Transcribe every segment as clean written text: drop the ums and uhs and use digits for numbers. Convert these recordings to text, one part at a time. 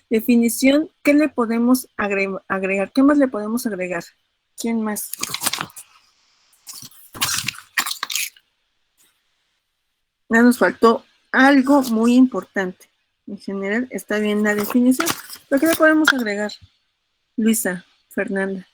Definición, ¿qué le podemos agregar? ¿Qué más le podemos agregar? ¿Quién más? Ya nos faltó algo muy importante. En general está bien la definición. ¿Pero qué le podemos agregar? Luisa, Fernanda.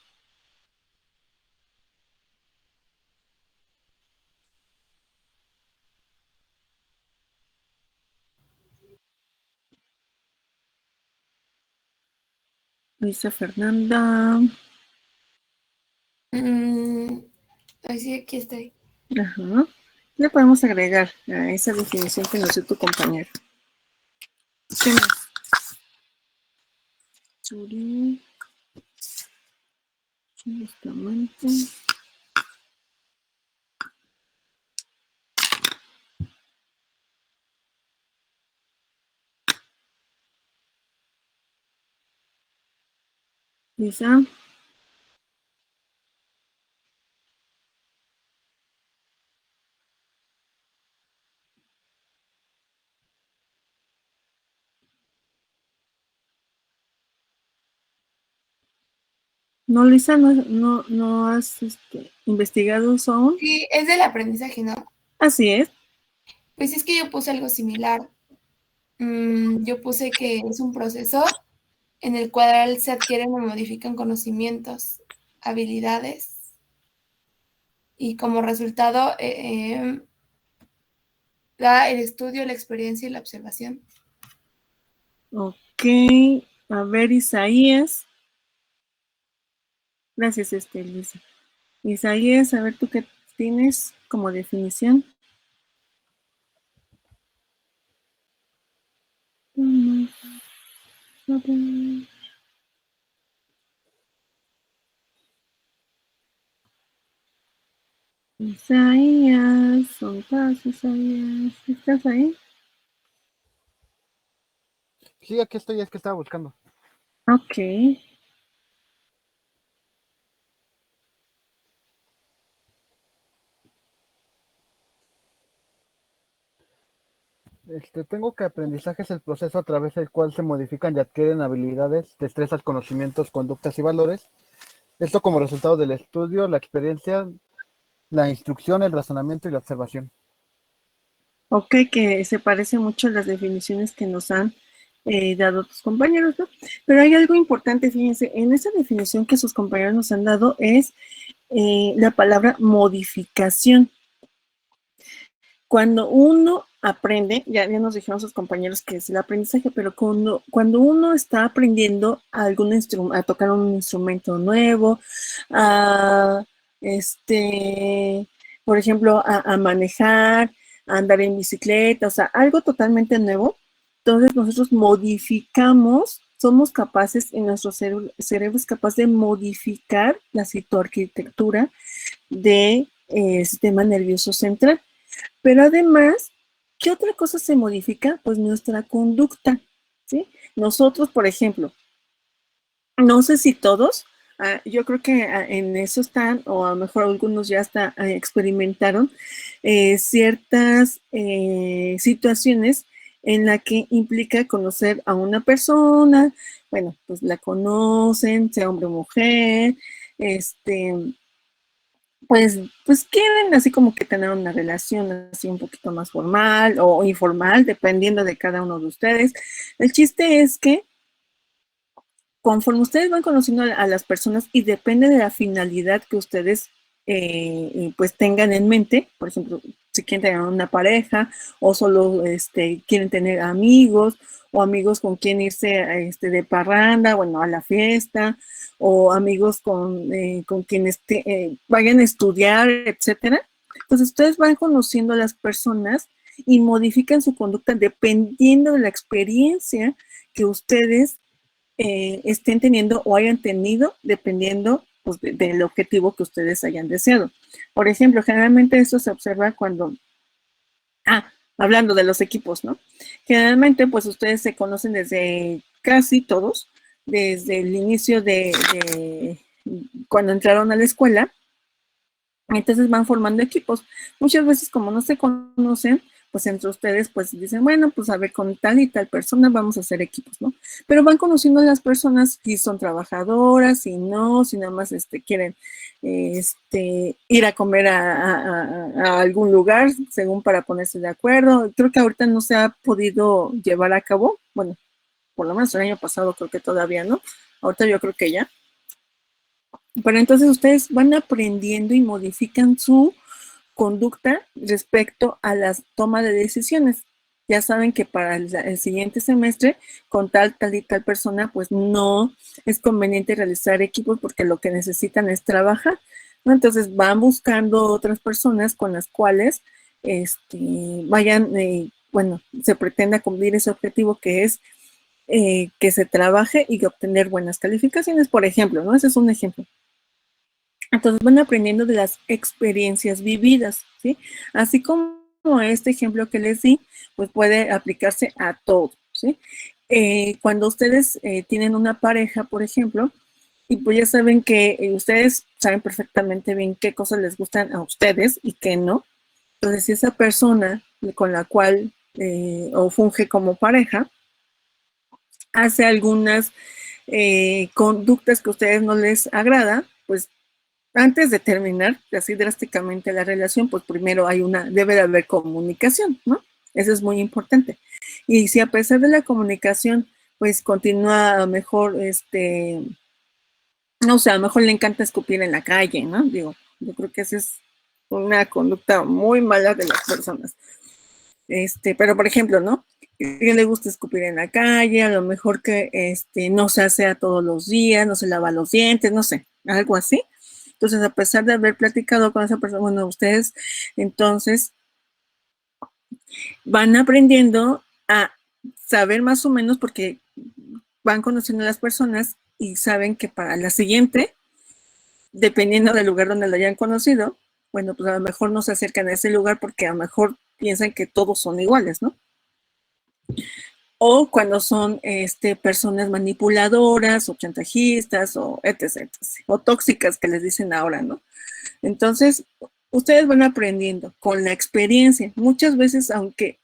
Luisa, Fernanda. Ay, sí, aquí estoy. Ajá. ¿Qué le podemos agregar a esa definición que nos dio tu compañero? ¿Qué más? Churi. Justamente. Lisa. No, Lisa, no has investigado eso aún. Sí, es del aprendizaje, ¿no? Así es. Pues es que yo puse algo similar. Yo puse que es un proceso en el cual se adquieren o modifican conocimientos, habilidades y como resultado da el estudio, la experiencia y la observación. Ok. A ver, Isaías. Gracias, Lisa. Isaías, a ver tú qué tienes como definición. Isaías, ¿dónde estás, Isaías? ¿Estás ahí? Sí, aquí estoy, es que estaba buscando. Ok. Tengo que aprendizaje es el proceso a través del cual se modifican y adquieren habilidades, destrezas, conocimientos, conductas y valores. Esto como resultado del estudio, la experiencia, la instrucción, el razonamiento y la observación. Ok, que se parece mucho a las definiciones que nos han dado tus compañeros, ¿no? Pero hay algo importante, fíjense, en esa definición que sus compañeros nos han dado es la palabra modificación. Cuando uno aprende, ya nos dijeron sus compañeros que es el aprendizaje, pero cuando uno está aprendiendo a tocar un instrumento nuevo, a por ejemplo, a manejar, a andar en bicicleta, o sea, algo totalmente nuevo, entonces nosotros modificamos, somos capaces, en nuestro cerebro es capaz de modificar la citoarquitectura del sistema nervioso central. Pero además, ¿qué otra cosa se modifica? Pues nuestra conducta, ¿sí? Nosotros, por ejemplo, no sé si todos, yo creo que en eso están, o a lo mejor algunos ya hasta experimentaron ciertas situaciones en la que implica conocer a una persona, bueno, pues la conocen, sea hombre o mujer, pues quieren así como que tener una relación así un poquito más formal o informal, dependiendo de cada uno de ustedes. El chiste es que conforme ustedes van conociendo a las personas y depende de la finalidad que ustedes pues tengan en mente, por ejemplo, si quieren tener una pareja o solo quieren tener amigos o amigos con quien irse de parranda, bueno, a la fiesta, o amigos con quienes vayan a estudiar, etcétera. Entonces ustedes van conociendo a las personas y modifican su conducta dependiendo de la experiencia que ustedes estén teniendo o hayan tenido dependiendo pues, del objetivo que ustedes hayan deseado. Por ejemplo, generalmente esto se observa cuando, hablando de los equipos, ¿no? Generalmente pues ustedes se conocen desde casi todos, desde el inicio de cuando entraron a la escuela, entonces van formando equipos. Muchas veces como no se conocen, pues entre ustedes pues dicen, bueno, pues a ver, con tal y tal persona vamos a hacer equipos, ¿no? Pero van conociendo a las personas si son trabajadoras, si no, si nada más quieren ir a comer a algún lugar, según para ponerse de acuerdo. Creo que ahorita no se ha podido llevar a cabo, bueno, por lo menos el año pasado creo que todavía no, ahorita yo creo que ya. Pero entonces ustedes van aprendiendo y modifican su conducta respecto a la toma de decisiones. Ya saben que para el siguiente semestre, con tal y tal persona, pues no es conveniente realizar equipos porque lo que necesitan es trabajar, ¿no? Entonces van buscando otras personas con las cuales vayan, bueno, se pretenda cumplir ese objetivo que es que se trabaje y obtener buenas calificaciones, por ejemplo, ¿no? Ese es un ejemplo. Entonces van aprendiendo de las experiencias vividas, ¿sí? Así como este ejemplo que les di, pues puede aplicarse a todo, ¿sí? Cuando ustedes tienen una pareja, por ejemplo, y pues ya saben que ustedes saben perfectamente bien qué cosas les gustan a ustedes y qué no. Entonces, si esa persona con la cual o funge como pareja hace algunas conductas que a ustedes no les agrada, pues antes de terminar así drásticamente la relación, pues primero debe de haber comunicación, ¿no? Eso es muy importante. Y si a pesar de la comunicación, pues continúa mejor, no sé, a lo mejor le encanta escupir en la calle, ¿no? Digo, yo creo que esa es una conducta muy mala de las personas. Pero por ejemplo, ¿no? Que le gusta escupir en la calle, a lo mejor que no se hace todos los días, no se lava los dientes, no sé, algo así. Entonces, a pesar de haber platicado con esa persona, bueno, ustedes entonces van aprendiendo a saber más o menos porque van conociendo a las personas y saben que para la siguiente, dependiendo del lugar donde lo hayan conocido, bueno, pues a lo mejor no se acercan a ese lugar porque a lo mejor piensan que todos son iguales, ¿no? O cuando son personas manipuladoras o chantajistas o etc, o tóxicas que les dicen ahora, ¿no? Entonces, ustedes van aprendiendo con la experiencia. Muchas veces, aunque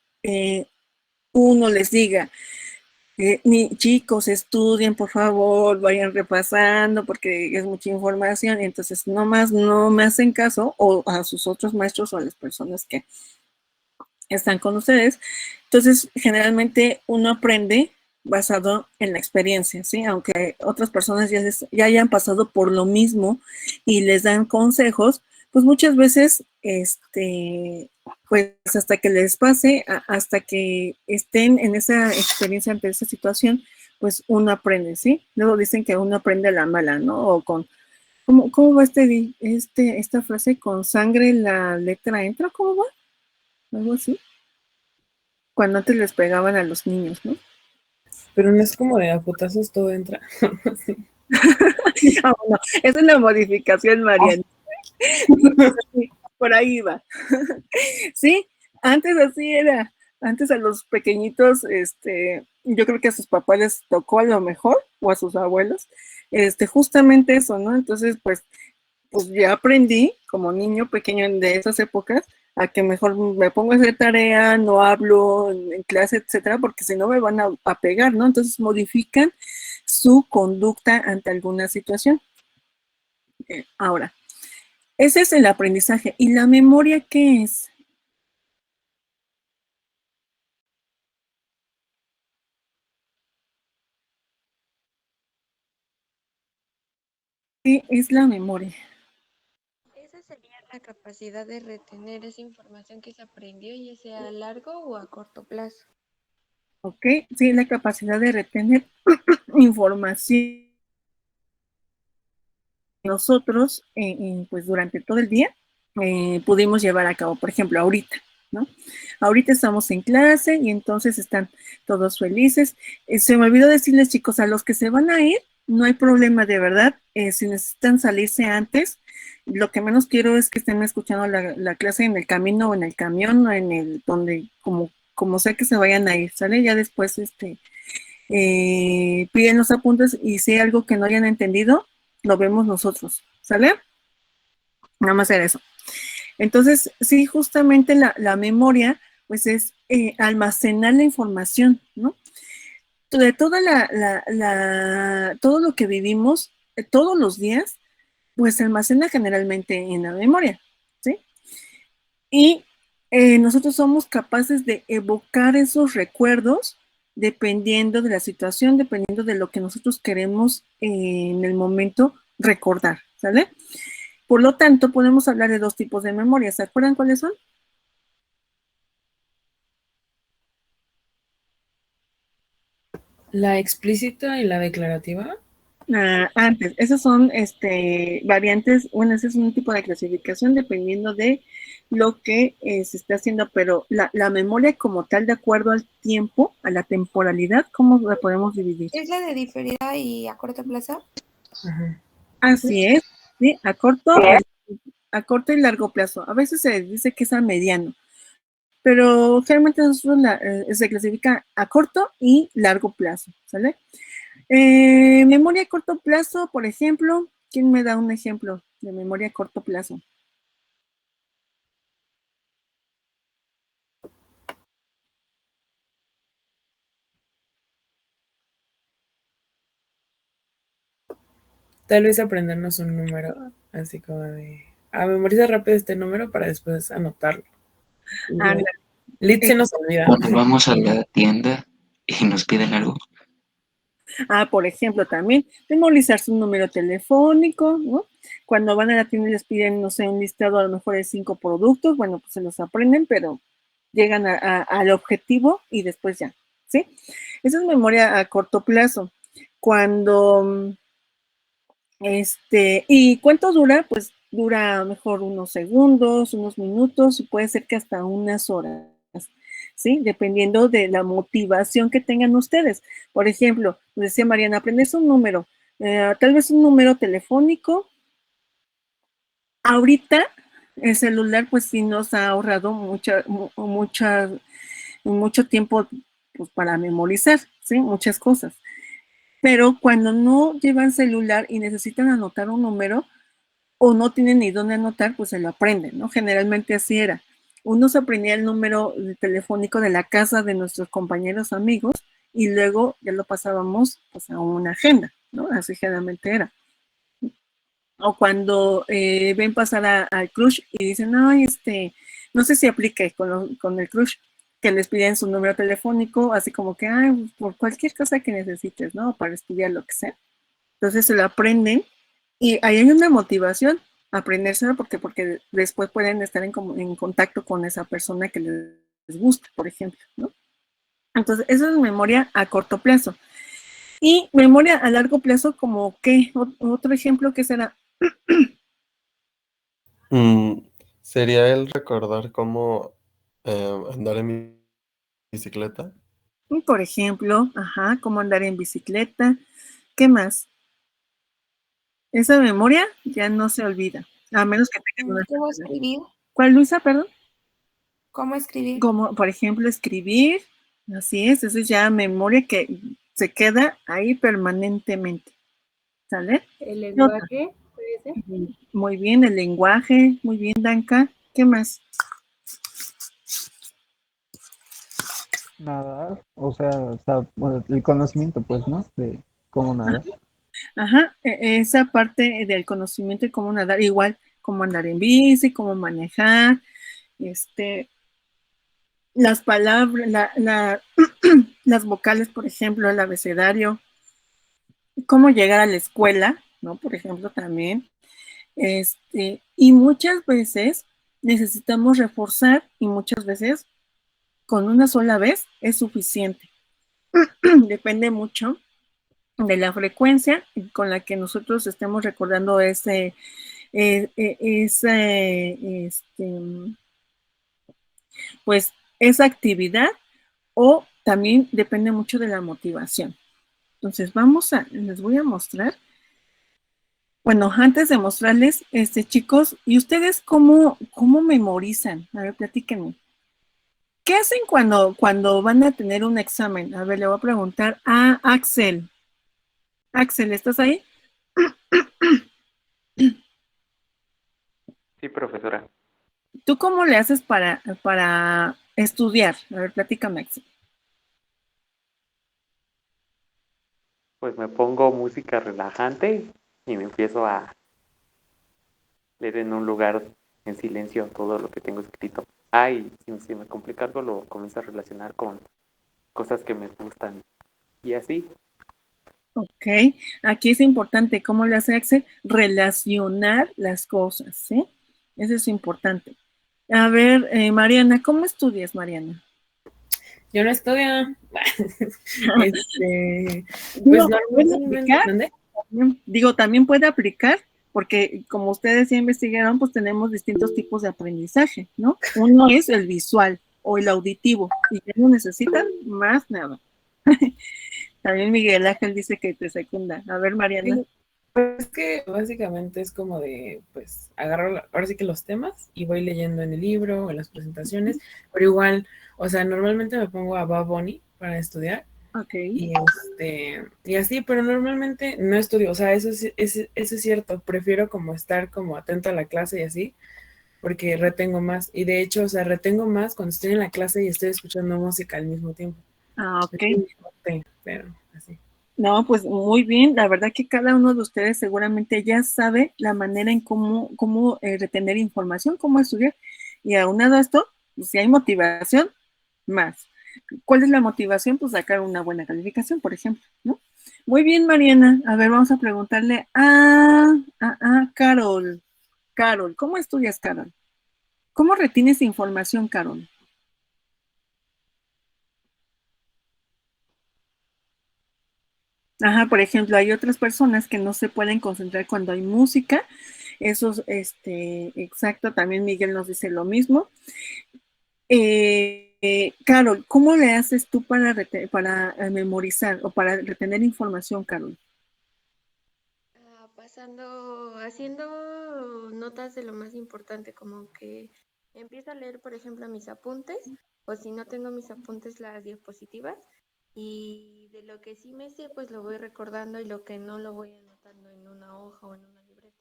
uno les diga, chicos, estudien, por favor, vayan repasando porque es mucha información, y entonces nomás no me hacen caso, o a sus otros maestros o a las personas que están con ustedes. Entonces, generalmente uno aprende basado en la experiencia, ¿sí? Aunque otras personas ya hayan pasado por lo mismo y les dan consejos, pues muchas veces, pues hasta que les pase, hasta que estén en esa experiencia ante esa situación, pues uno aprende, ¿sí? Luego dicen que uno aprende a la mala, ¿no? O con, ¿cómo va esta frase? Con sangre la letra entra, ¿cómo va? Algo así. Cuando antes les pegaban a los niños, ¿no? Pero no es como de a putazos todo entra. Sí. No, es una modificación, Mariana. Sí, por ahí va. Sí, antes así era. Antes a los pequeñitos, yo creo que a sus papás les tocó a lo mejor, o a sus abuelos, justamente eso, ¿no? Entonces, pues ya aprendí como niño pequeño de esas épocas a que mejor me pongo a hacer tarea, no hablo en clase, etcétera, porque si no me van a pegar, ¿no? Entonces modifican su conducta ante alguna situación. Ahora, ese es el aprendizaje. ¿Y la memoria qué es? ¿Qué es la memoria? Esa sería la capacidad de retener esa información que se aprendió, ya sea a largo o a corto plazo. Ok, sí, la capacidad de retener información. Nosotros, pues durante todo el día, pudimos llevar a cabo, por ejemplo, ahorita, ¿no? Ahorita estamos en clase y entonces están todos felices. Se me olvidó decirles, chicos, a los que se van a ir, no hay problema, de verdad. Si necesitan salirse antes, lo que menos quiero es que estén escuchando la clase en el camino o en el camión o en el donde, como sea que se vayan a ir, ¿sale? Ya después, piden los apuntes y si hay algo que no hayan entendido, lo vemos nosotros, ¿sale? Nada más era eso. Entonces, sí, justamente la memoria, pues es almacenar la información, ¿no? De toda todo lo que vivimos todos los días, pues se almacena generalmente en la memoria, ¿sí? Y nosotros somos capaces de evocar esos recuerdos dependiendo de la situación, dependiendo de lo que nosotros queremos en el momento recordar, ¿sale? Por lo tanto, podemos hablar de dos tipos de memoria. ¿Se acuerdan cuáles son? La explícita y la declarativa. Antes, esas son variantes, bueno, ese es un tipo de clasificación dependiendo de lo que se está haciendo, pero la memoria como tal, de acuerdo al tiempo, a la temporalidad, ¿cómo la podemos dividir? ¿Es la de diferida y a corto plazo? Ajá. Así es, ¿sí? A corto y largo plazo. A veces se dice que es a mediano, pero generalmente se clasifica a corto y largo plazo, ¿sale? Memoria a corto plazo, por ejemplo, ¿quién me da un ejemplo de memoria a corto plazo? Tal vez aprendernos un número, así como de a memorizar rápido este número para después anotarlo. Anda, Lit se eh, nos olvida. Cuando vamos a la tienda y nos piden algo, por ejemplo, también memorizar su número telefónico, ¿no? Cuando van a la tienda y les piden, no sé, un listado a lo mejor de 5 productos, bueno, pues se los aprenden, pero llegan al objetivo y después ya, ¿sí? Esa es memoria a corto plazo. Cuando ¿y cuánto dura? Pues dura mejor unos segundos, unos minutos, y puede ser que hasta unas horas, ¿sí? Dependiendo de la motivación que tengan ustedes. Por ejemplo, decía Mariana, aprendes un número, tal vez un número telefónico. Ahorita el celular pues sí nos ha ahorrado mucho tiempo pues, para memorizar, ¿sí? Muchas cosas. Pero cuando no llevan celular y necesitan anotar un número, o no tienen ni dónde anotar, pues se lo aprenden, ¿no? Generalmente así era. Uno se aprendía el número telefónico de la casa de nuestros compañeros amigos y luego ya lo pasábamos pues, a una agenda, ¿no? Así generalmente era. O cuando ven pasar al crush y dicen, ay, no sé si aplique con el crush, que les piden su número telefónico, así como que, ay, por cualquier cosa que necesites, ¿no? Para estudiar lo que sea. Entonces se lo aprenden y ahí hay una motivación a aprendérselo porque después pueden estar en contacto con esa persona que les gusta, por ejemplo, ¿no? Entonces, eso es memoria a corto plazo. Y memoria a largo plazo, como qué, otro ejemplo que será. Sería el recordar cómo andar en mi bicicleta. Por ejemplo, ajá, cómo andar en bicicleta. ¿Qué más? Esa memoria ya no se olvida, a menos que tengan una ¿Cómo enfermedad. escribir? ¿Cuál, Luisa, perdón? ¿Cómo escribir? Como, por ejemplo, escribir. Así es, eso es ya memoria que se queda ahí permanentemente. ¿Sale? El ¿Qué otra? lenguaje, puede ser. Muy bien, el lenguaje. Muy bien, Danka. ¿Qué más? Nadar, bueno, el conocimiento, pues, ¿no? De cómo nadar. Ajá, esa parte del conocimiento de cómo nadar, igual, cómo andar en bici, cómo manejar, las palabras, las vocales, por ejemplo, el abecedario, cómo llegar a la escuela, ¿no? Por ejemplo, también. Y muchas veces necesitamos reforzar y muchas veces con una sola vez es suficiente. Depende mucho de la frecuencia con la que nosotros estemos recordando pues esa actividad, o también depende mucho de la motivación. Entonces les voy a mostrar. Bueno, antes de mostrarles, chicos, ¿y ustedes cómo memorizan? A ver, platíquenme. ¿Qué hacen cuando van a tener un examen? A ver, le voy a preguntar a Axel. Axel, ¿estás ahí? Sí, profesora. ¿Tú cómo le haces para Estudiar. A ver, platícame, Axel. Pues me pongo música relajante y me empiezo a leer en un lugar en silencio todo lo que tengo escrito. Y si me complica algo, lo comienzo a relacionar con cosas que me gustan. Y así. Ok, aquí es importante, ¿cómo le hace Axel? Relacionar las cosas, ¿sí? Eso es importante. A ver, Mariana, ¿cómo estudias, Mariana? Yo no estudio. Pues Digo, ¿puede normalmente, aplicar? ¿mande? Digo, también puede aplicar, porque como ustedes ya investigaron, pues tenemos distintos tipos de aprendizaje, ¿no? Uno es el visual o el auditivo, y ya no necesitan más nada. También Miguel Ángel dice que te secunda. A ver, Mariana. Sí, pues es que básicamente es como de, pues, agarro ahora sí que los temas y voy leyendo en el libro o en las presentaciones, pero igual, o sea, normalmente me pongo a Bad Bunny para estudiar Ok. y así, pero normalmente no estudio, o sea, eso es cierto, prefiero como estar como atento a la clase y así, porque retengo más, y de hecho, o sea, retengo más cuando estoy en la clase y estoy escuchando música al mismo tiempo. Ok. Pero así. No, pues muy bien. La verdad que cada uno de ustedes seguramente ya sabe la manera en cómo retener información, cómo estudiar. Y aunado a esto, pues, si hay motivación, más. ¿Cuál es la motivación? Pues sacar una buena calificación, por ejemplo, ¿no? Muy bien, Mariana. A ver, vamos a preguntarle a Carol. Carol, ¿cómo estudias, Carol? ¿Cómo retienes información, Carol? Ajá, por ejemplo, hay otras personas que no se pueden concentrar cuando hay música. Eso es, exacto, también Miguel nos dice lo mismo. Carol, ¿cómo le haces tú para memorizar o para retener información, Carol? Haciendo notas de lo más importante, como que empiezo a leer, por ejemplo, mis apuntes, o si no tengo mis apuntes, las diapositivas, y de lo que sí me sé, pues lo voy recordando y lo que no lo voy anotando en una hoja o en una libreta.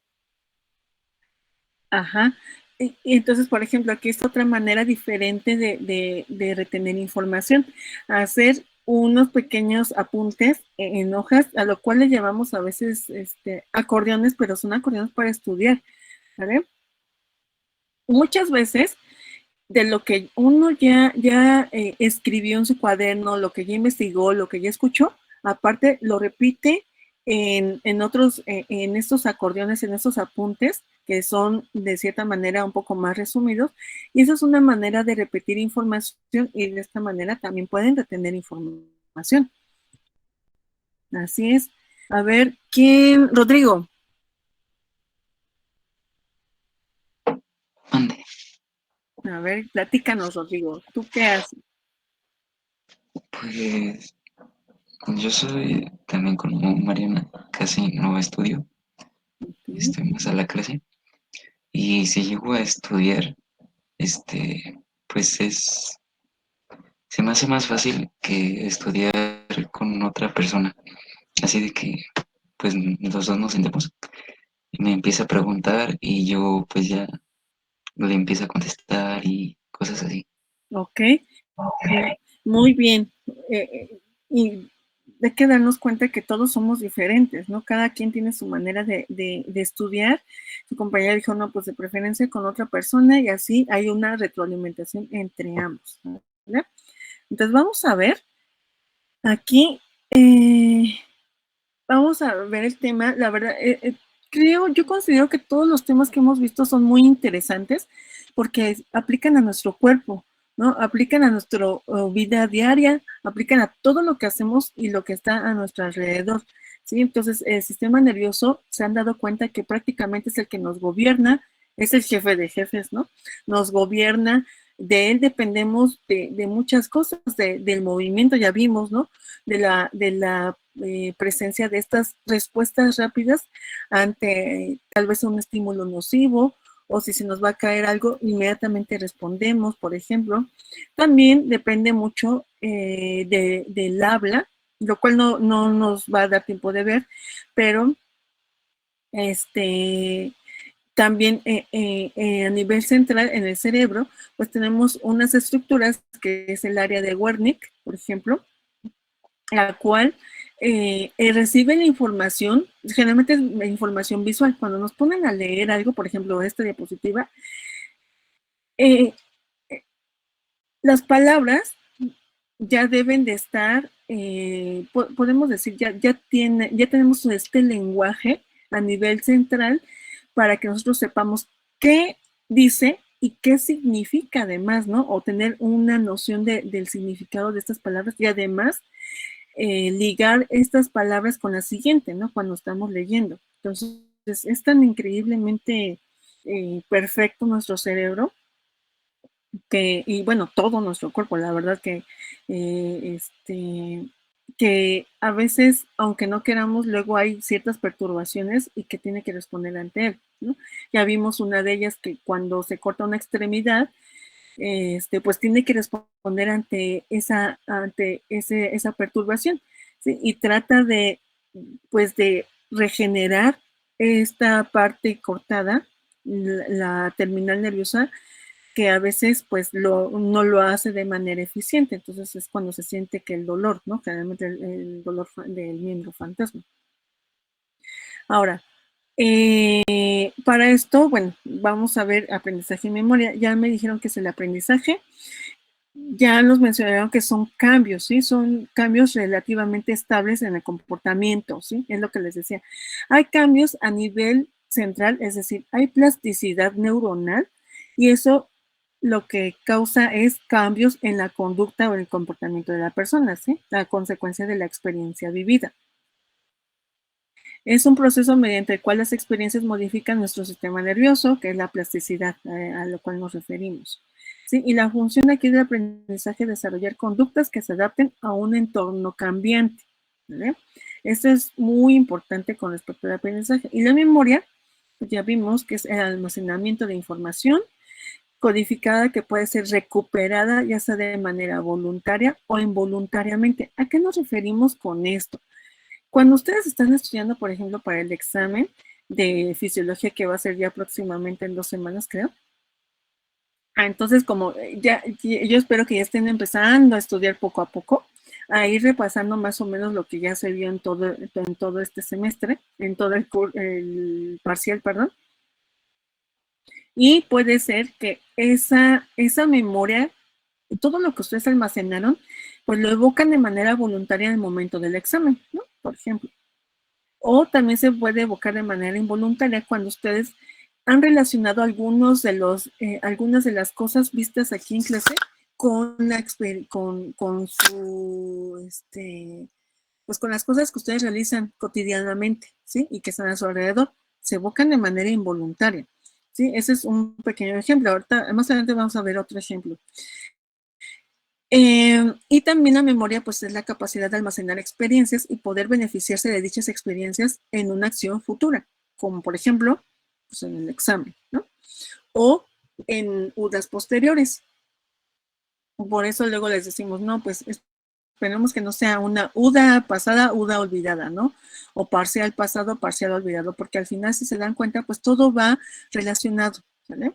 Ajá. Y entonces, por ejemplo, aquí es otra manera diferente de retener información. Hacer unos pequeños apuntes en hojas, a lo cual le llamamos a veces acordeones, pero son acordeones para estudiar, ¿vale? Muchas veces de lo que uno ya escribió en su cuaderno, lo que ya investigó, lo que ya escuchó, aparte lo repite en otros, en estos acordeones, en estos apuntes, que son de cierta manera un poco más resumidos, y esa es una manera de repetir información y de esta manera también pueden retener información. Así es. A ver, ¿quién? Rodrigo. Mande. A ver, platícanos, Rodrigo. ¿Tú qué haces? Pues yo soy también como Mariana, casi no estudio, ¿Sí? más a la clase. Y si llego a estudiar, pues se me hace más fácil que estudiar con otra persona. Así de que, pues los dos nos sentemos y me empieza a preguntar y yo pues ya le empiezo a contestar y cosas así. Ok. Muy bien. Y hay que darnos cuenta que todos somos diferentes, ¿no? Cada quien tiene su manera de estudiar. Su compañera dijo, no, pues de preferencia con otra persona y así hay una retroalimentación entre ambos, ¿verdad? Entonces vamos a ver aquí, vamos a ver el tema, la verdad, yo considero que todos los temas que hemos visto son muy interesantes porque aplican a nuestro cuerpo, ¿no? Aplican a nuestra vida diaria, aplican a todo lo que hacemos y lo que está a nuestro alrededor, ¿sí? Entonces, el sistema nervioso se han dado cuenta que prácticamente es el que nos gobierna, es el jefe de jefes, ¿no? Nos gobierna, de él dependemos de muchas cosas, del movimiento, ya vimos, ¿no? De la presencia de estas respuestas rápidas ante tal vez un estímulo nocivo o si se nos va a caer algo, inmediatamente respondemos, por ejemplo. También depende mucho del habla, lo cual no nos va a dar tiempo de ver, pero también a nivel central en el cerebro, pues tenemos unas estructuras que es el área de Wernicke, por ejemplo, la cual recibe la información, generalmente es la información visual. Cuando nos ponen a leer algo, por ejemplo, esta diapositiva, las palabras ya deben de estar, podemos decir, ya tenemos este lenguaje a nivel central para que nosotros sepamos qué dice y qué significa además, ¿no? O tener una noción del significado de estas palabras y además ligar estas palabras con la siguiente, ¿no? Cuando estamos leyendo. Entonces, es tan increíblemente perfecto nuestro cerebro y bueno, todo nuestro cuerpo, la verdad que a veces, aunque no queramos, luego hay ciertas perturbaciones y que tiene que responder ante él, ¿no? Ya vimos una de ellas que cuando se corta una extremidad, pues tiene que responder ante esa perturbación, ¿sí? Y trata pues de regenerar esta parte cortada, la terminal nerviosa, que a veces pues no lo hace de manera eficiente. Entonces es cuando se siente que el dolor, ¿no? Generalmente el dolor del miembro fantasma. Ahora, para esto, bueno, vamos a ver aprendizaje y memoria. Ya me dijeron que es el aprendizaje. Ya nos mencionaron que son cambios, ¿sí? Son cambios relativamente estables en el comportamiento, ¿sí? Es lo que les decía. Hay cambios a nivel central, es decir, hay plasticidad neuronal y eso lo que causa es cambios en la conducta o el comportamiento de la persona, ¿sí? La consecuencia de la experiencia vivida. Es un proceso mediante el cual las experiencias modifican nuestro sistema nervioso, que es la plasticidad a lo cual nos referimos, ¿sí? Y la función aquí del aprendizaje es desarrollar conductas que se adapten a un entorno cambiante, ¿vale? Esto es muy importante con respecto al aprendizaje. Y la memoria, pues ya vimos que es el almacenamiento de información codificada que puede ser recuperada ya sea de manera voluntaria o involuntariamente. ¿A qué nos referimos con esto? Cuando ustedes están estudiando, por ejemplo, para el examen de fisiología que va a ser ya próximamente en 2 semanas, creo. Entonces, como yo espero que ya estén empezando a estudiar poco a poco, a ir repasando más o menos lo que ya se vio en todo este semestre, en todo el parcial, perdón. Y puede ser que esa memoria, todo lo que ustedes almacenaron, pues lo evocan de manera voluntaria en el momento del examen, ¿no? Por ejemplo. O también se puede evocar de manera involuntaria cuando ustedes han relacionado algunas de las cosas vistas aquí en clase con pues con las cosas que ustedes realizan cotidianamente, ¿sí? Y que están a su alrededor. Se evocan de manera involuntaria, ¿sí? Ese es un pequeño ejemplo. Ahorita, más adelante vamos a ver otro ejemplo. Y también la memoria, pues, es la capacidad de almacenar experiencias y poder beneficiarse de dichas experiencias en una acción futura, como por ejemplo, pues en el examen, ¿no? O en UDAs posteriores. Por eso luego les decimos, no, pues esperemos que no sea una UDA pasada, UDA olvidada, ¿no? O parcial pasado, parcial olvidado, porque al final, si se dan cuenta, pues todo va relacionado, ¿vale?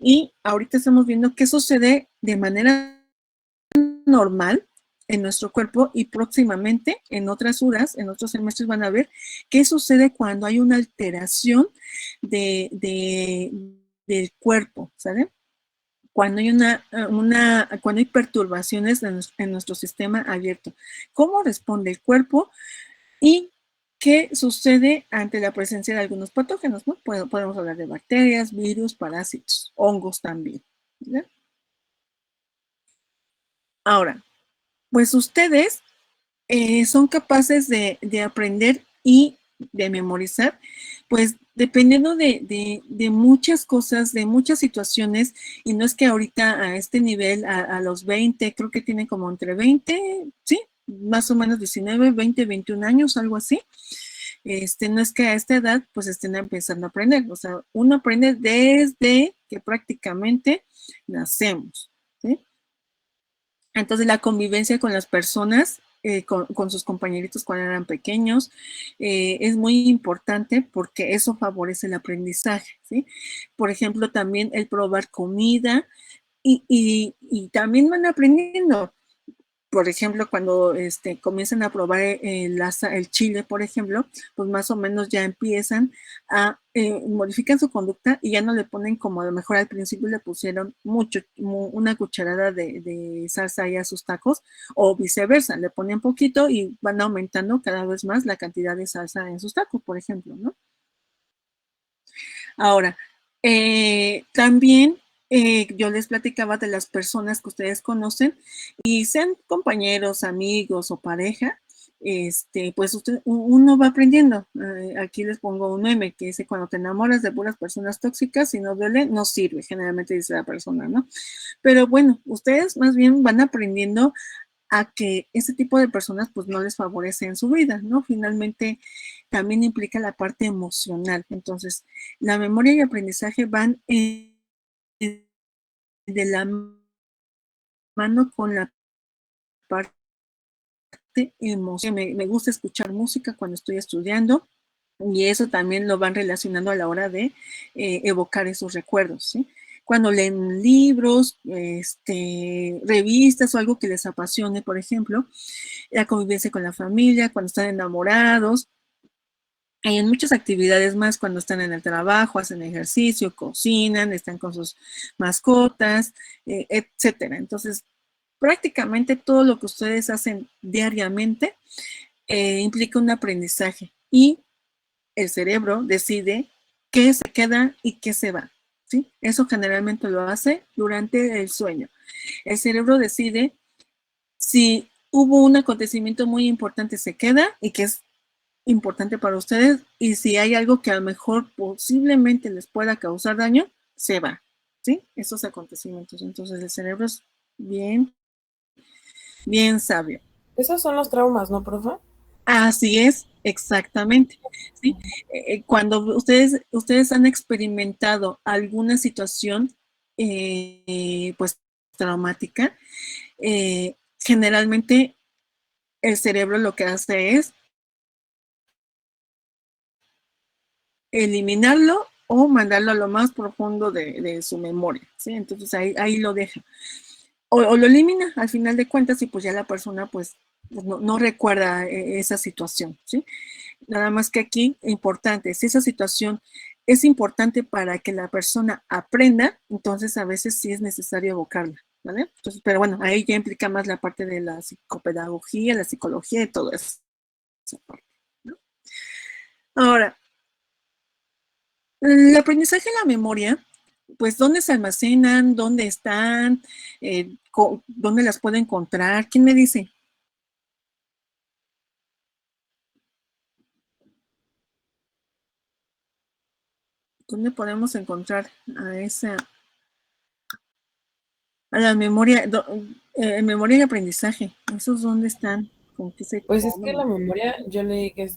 Y ahorita estamos viendo qué sucede de manera normal en nuestro cuerpo y próximamente en otras UDAs, en otros semestres van a ver qué sucede cuando hay una alteración del cuerpo, ¿sabe? Cuando hay cuando hay perturbaciones en nuestro sistema abierto. ¿Cómo responde el cuerpo? Y qué sucede ante la presencia de algunos patógenos, ¿no? Podemos hablar de bacterias, virus, parásitos, hongos también, ¿verdad? Ahora, pues ustedes son capaces de aprender y de memorizar, pues dependiendo de muchas cosas, de muchas situaciones, y no es que ahorita a este nivel, a los 20, creo que tienen como entre 20, sí, más o menos 19, 20, 21 años, algo así. No es que a esta edad pues estén empezando a aprender, o sea, uno aprende desde que prácticamente nacemos, ¿sí? Entonces la convivencia con las personas con sus compañeritos cuando eran pequeños. Es muy importante porque eso favorece el aprendizaje, ¿sí? Por ejemplo, también el probar comida y también van aprendiendo. Por ejemplo, cuando comienzan a probar el chile, por ejemplo, pues más o menos ya empiezan a modifican su conducta y ya no le ponen como a lo mejor al principio le pusieron una cucharada de salsa ahí a sus tacos, o viceversa, le ponen poquito y van aumentando cada vez más la cantidad de salsa en sus tacos, por ejemplo, ¿no? Ahora, también yo les platicaba de las personas que ustedes conocen y sean compañeros, amigos o pareja, pues uno va aprendiendo. Aquí les pongo un meme que dice, cuando te enamoras de puras personas tóxicas, si no duele, no sirve, generalmente dice la persona, ¿no? Pero bueno, ustedes más bien van aprendiendo a que ese tipo de personas pues no les favorece en su vida, ¿no? Finalmente también implica la parte emocional. Entonces, la memoria y aprendizaje van de la mano con la parte emocional. Me gusta escuchar música cuando estoy estudiando y eso también lo van relacionando a la hora de evocar esos recuerdos, ¿sí? Cuando leen libros, revistas o algo que les apasione, por ejemplo, la convivencia con la familia, cuando están enamorados, y en muchas actividades más, cuando están en el trabajo, hacen ejercicio, cocinan, están con sus mascotas, etcétera. Entonces, prácticamente todo lo que ustedes hacen diariamente implica un aprendizaje y el cerebro decide qué se queda y qué se va, ¿sí? Eso generalmente lo hace durante el sueño. El cerebro decide si hubo un acontecimiento muy importante, se queda y que es importante para ustedes, y si hay algo que a lo mejor posiblemente les pueda causar daño, se va, ¿sí? Esos acontecimientos. Entonces el cerebro es bien, bien sabio. Esos son los traumas, ¿no, profe? Así es, exactamente. ¿Sí? Cuando ustedes han experimentado alguna situación pues traumática, generalmente el cerebro lo que hace es eliminarlo o mandarlo a lo más profundo de su memoria, ¿sí? Entonces ahí lo deja. O lo elimina al final de cuentas y pues ya la persona pues no recuerda esa situación, ¿sí? Nada más que aquí, importante, si esa situación es importante para que la persona aprenda, entonces a veces sí es necesario evocarla, ¿vale? Entonces, pero bueno, ahí ya implica más la parte de la psicopedagogía, la psicología y todo eso. ¿No? Ahora, el aprendizaje en la memoria, pues dónde se almacenan, dónde están, dónde las puedo encontrar. ¿Quién me dice? ¿Dónde podemos encontrar a la memoria, memoria y aprendizaje? ¿Esos dónde están? ¿Con qué se Pues es que la comen? memoria, yo leí que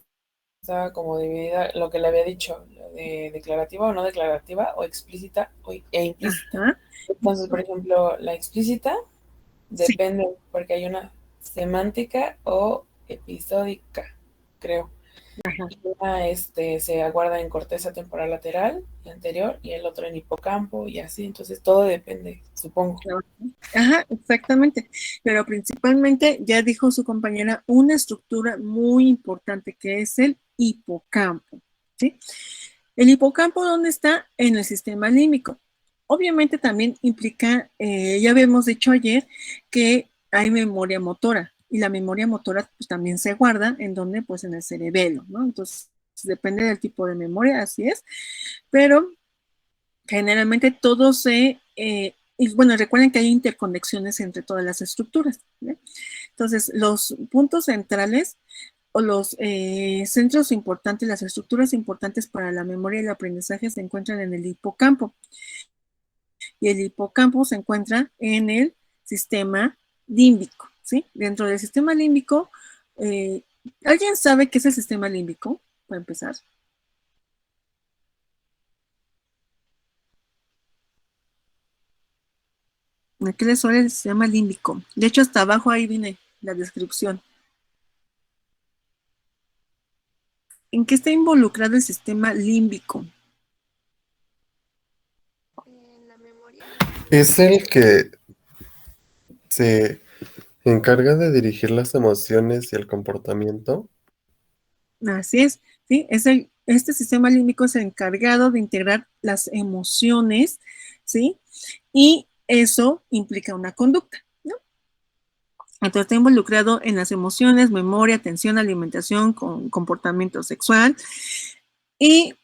estaba como dividida, lo que le había dicho, lo de declarativa o no declarativa, o explícita e implícita. Ajá, Entonces, por ejemplo, la explícita sí, depende, porque hay una semántica o episódica, creo. ajá. Y una se aguarda en corteza temporal lateral y anterior, y el otro en hipocampo, y así. Entonces, todo depende, supongo. Ajá, exactamente. Pero principalmente, ya dijo su compañera, una estructura muy importante que es el hipocampo, ¿sí? El hipocampo, ¿dónde está? En el sistema límbico. Obviamente también implica, ya habíamos dicho ayer, que hay memoria motora y la memoria motora pues, también se guarda en donde, pues en el cerebelo, ¿no? Entonces, depende del tipo de memoria, así es, pero generalmente todo y bueno, recuerden que hay interconexiones entre todas las estructuras, ¿sí? Entonces, los puntos centrales o los centros importantes, las estructuras importantes para la memoria y el aprendizaje se encuentran en el hipocampo. Y el hipocampo se encuentra en el sistema límbico, ¿sí? Dentro del sistema límbico, eh, ¿alguien sabe qué es el sistema límbico? Para empezar. ¿A qué le suena el sistema límbico? De hecho, hasta abajo ahí viene la descripción. ¿En qué está involucrado el sistema límbico? En la memoria. Es el que se encarga de dirigir las emociones y el comportamiento. Así es, ¿sí? Este sistema límbico es el encargado de integrar las emociones, ¿sí? Y eso implica una conducta, ¿no? Entonces está involucrado en las emociones, memoria, atención, alimentación, comportamiento sexual. Y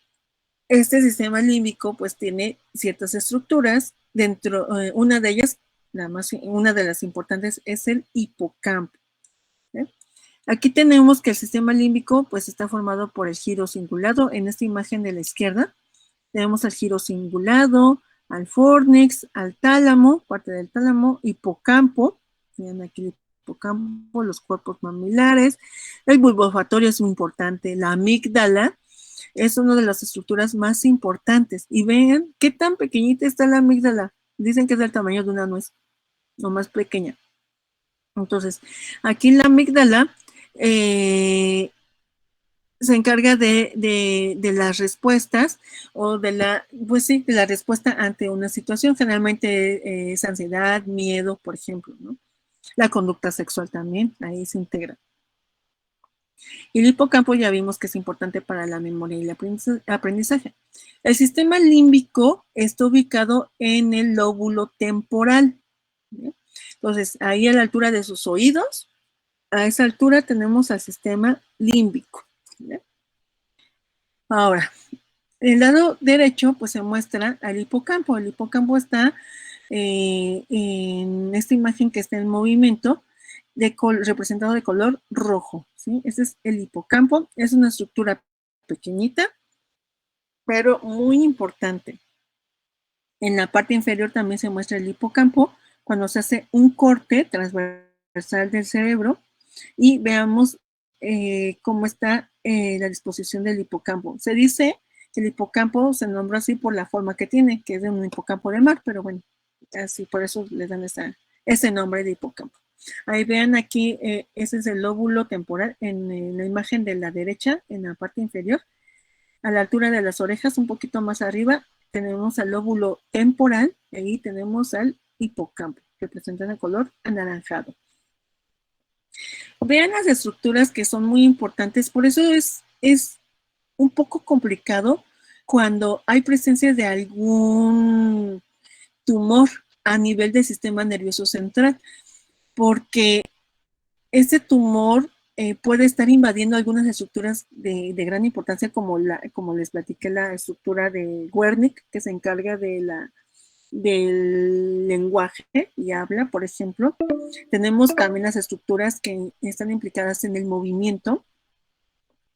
este sistema límbico pues tiene ciertas estructuras. Una de ellas, una de las importantes, es el hipocampo. ¿Sí? Aquí tenemos que el sistema límbico pues está formado por el giro cingulado. En esta imagen de la izquierda tenemos al giro cingulado, al fornix, al tálamo, parte del tálamo, hipocampo. Miren aquí el hipocampo, los cuerpos mamilares. El bulbo olfatorio es muy importante. La amígdala es una de las estructuras más importantes. Y vean qué tan pequeñita está la amígdala. Dicen que es del tamaño de una nuez, o más pequeña. Entonces, aquí la amígdala se encarga de las respuestas o de la respuesta ante una situación. Generalmente es ansiedad, miedo, por ejemplo, ¿no? La conducta sexual también, ahí se integra. Y el hipocampo ya vimos que es importante para la memoria y el aprendizaje. El sistema límbico está ubicado en el lóbulo temporal. ¿Sí? Entonces, ahí a la altura de sus oídos, a esa altura tenemos al sistema límbico. ¿Sí? Ahora, el lado derecho, pues se muestra al hipocampo. El hipocampo está en esta imagen que está en movimiento, representado de color rojo. ¿Sí? Este es el hipocampo. Es una estructura pequeñita, pero muy importante. En la parte inferior también se muestra el hipocampo cuando se hace un corte transversal del cerebro y veamos cómo está la disposición del hipocampo. Se dice que el hipocampo se nombró así por la forma que tiene, que es de un hipocampo de mar, pero bueno, así por eso le dan ese nombre de hipocampo. Ahí vean aquí, ese es el lóbulo temporal en la imagen de la derecha, en la parte inferior. A la altura de las orejas, un poquito más arriba, tenemos al lóbulo temporal, y ahí tenemos al hipocampo, que presenta el color anaranjado. Vean las estructuras que son muy importantes, por eso es un poco complicado cuando hay presencia de algún tumor a nivel del sistema nervioso central, porque ese tumor puede estar invadiendo algunas estructuras de gran importancia, como les platiqué, la estructura de Wernicke, que se encarga del lenguaje y habla, por ejemplo. Tenemos también las estructuras que están implicadas en el movimiento.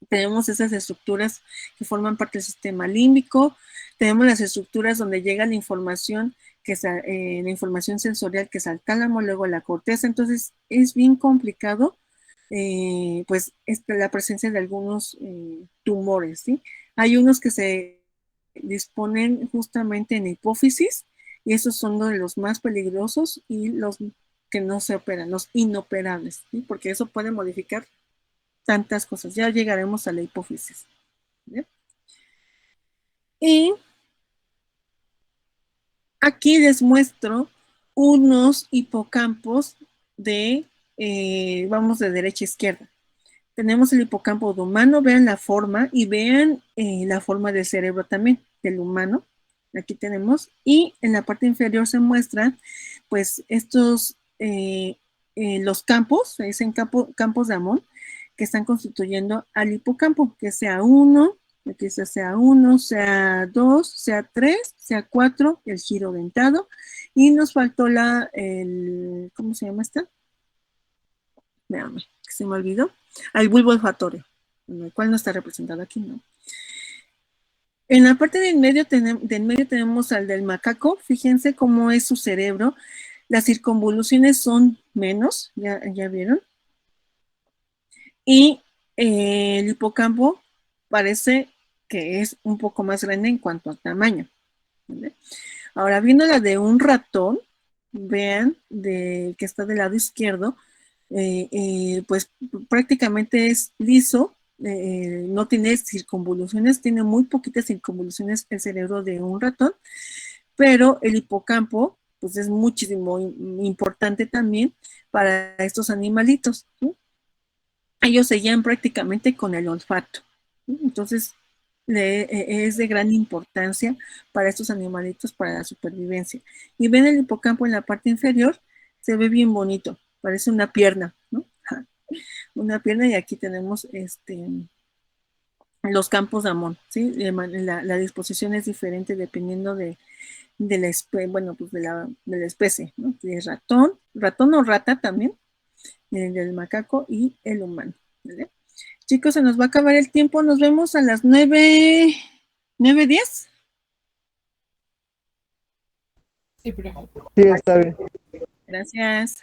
Tenemos esas estructuras que forman parte del sistema límbico. Tenemos las estructuras donde llega la información, la información sensorial, que es al tálamo, luego la corteza. Entonces es bien complicado pues la presencia de algunos tumores, ¿sí? Hay unos que se disponen justamente en hipófisis y esos son de los más peligrosos y los que no se operan, los inoperables, ¿sí? Porque eso puede modificar tantas cosas. Ya llegaremos a la hipófisis. ¿Sí? Y aquí les muestro unos hipocampos vamos de derecha a izquierda. Tenemos el hipocampo de humano, vean la forma y vean la forma del cerebro también, del humano. Aquí tenemos, y en la parte inferior se muestran pues estos, los campos, se dicen campos de Amón, que están constituyendo al hipocampo, que sea 1, aquí sea 1, sea 2, sea 3, sea 4, el giro dentado, y nos faltó ¿cómo se llama esta? Veamos, que se me olvidó. Al bulbo olfatorio, el cual no está representado aquí, ¿no? En la parte del medio tenemos al del macaco. Fíjense cómo es su cerebro. Las circunvoluciones son menos, ya vieron. Y el hipocampo parece que es un poco más grande en cuanto al tamaño. ¿Vale? Ahora, viendo la de un ratón, vean, que está del lado izquierdo, pues prácticamente es liso, no tiene circunvoluciones, tiene muy poquitas circunvoluciones el cerebro de un ratón, pero el hipocampo pues es muchísimo importante también para estos animalitos, ¿sí? Ellos se guían prácticamente con el olfato, ¿sí? Entonces es de gran importancia para estos animalitos para la supervivencia. Y ven el hipocampo en la parte inferior, se ve bien bonito, parece una pierna, ¿no? Una pierna, y aquí tenemos los campos de Amón, ¿sí? La disposición es diferente dependiendo de la especie, bueno, pues de la especie, ¿no? De ratón o rata también, del macaco y el humano, ¿vale? Chicos, se nos va a acabar el tiempo, nos vemos a las 9:10. Sí, pero Sí, está bien. Gracias.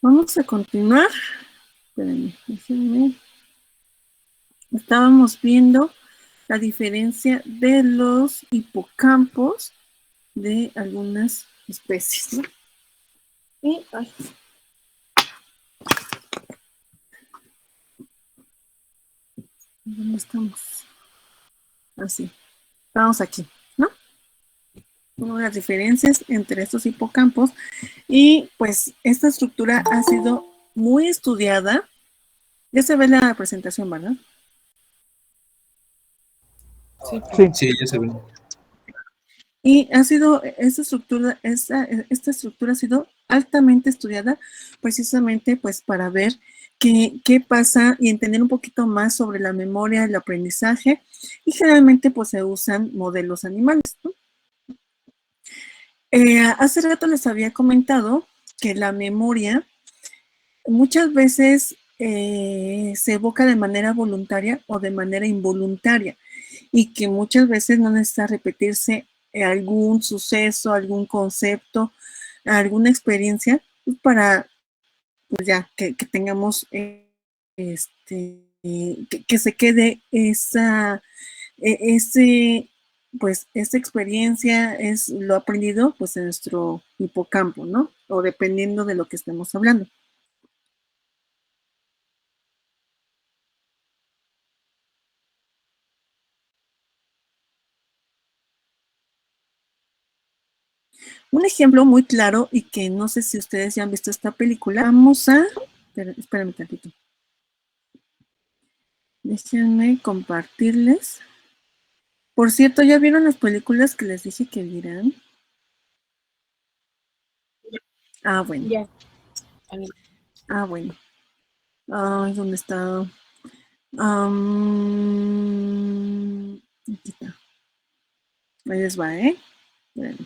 Vamos a continuar. Espérenme, déjenme. Estábamos viendo la diferencia de los hipocampos de algunas especies, ¿no? Y, ay. ¿Dónde estamos? Así. Estamos aquí, ¿no? Una de las diferencias entre estos hipocampos. Y pues esta estructura ha sido muy estudiada. Ya se ve la presentación, ¿verdad? Sí. Sí, ya se ve. Y ha sido, esta estructura ha sido altamente estudiada precisamente pues para ver qué pasa y entender un poquito más sobre la memoria, el aprendizaje, y generalmente pues se usan modelos animales, ¿no? Hace rato les había comentado que la memoria muchas veces se evoca de manera voluntaria o de manera involuntaria, y que muchas veces no necesita repetirse algún suceso, algún concepto, alguna experiencia para pues ya que tengamos que se quede ese pues esa experiencia, es lo aprendido pues en nuestro hipocampo, ¿no? O dependiendo de lo que estemos hablando. Un ejemplo muy claro y que no sé si ustedes ya han visto esta película. Vamos a... Espérame tantito. Déjenme compartirles. Por cierto, ¿ya vieron las películas que les dije que vieran? Ah, bueno. Ya. Ah, bueno. Ay, ¿dónde está? Aquí está. Ahí les va, ¿eh? Bueno.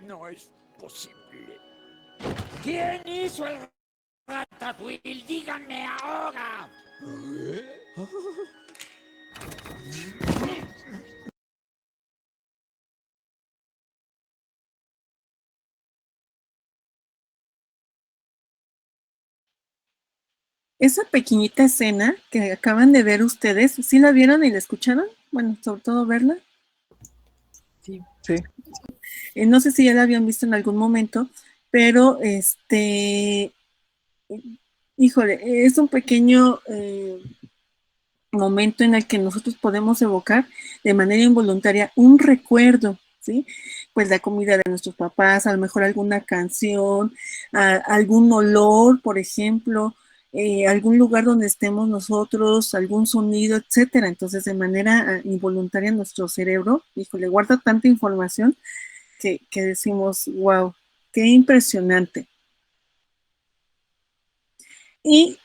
No es posible. ¿Quién hizo el ratatouille? Díganme ahora. Esa pequeñita escena que acaban de ver ustedes, ¿sí la vieron y la escucharon? Bueno, sobre todo verla. Sí. Sí. No sé si ya la habían visto en algún momento, pero híjole, es un pequeño momento en el que nosotros podemos evocar de manera involuntaria un recuerdo, ¿sí? Pues la comida de nuestros papás, a lo mejor alguna canción, algún olor, por ejemplo, algún lugar donde estemos nosotros, algún sonido, etcétera. Entonces, de manera involuntaria, nuestro cerebro, híjole, guarda tanta información que decimos, wow, qué impresionante. Y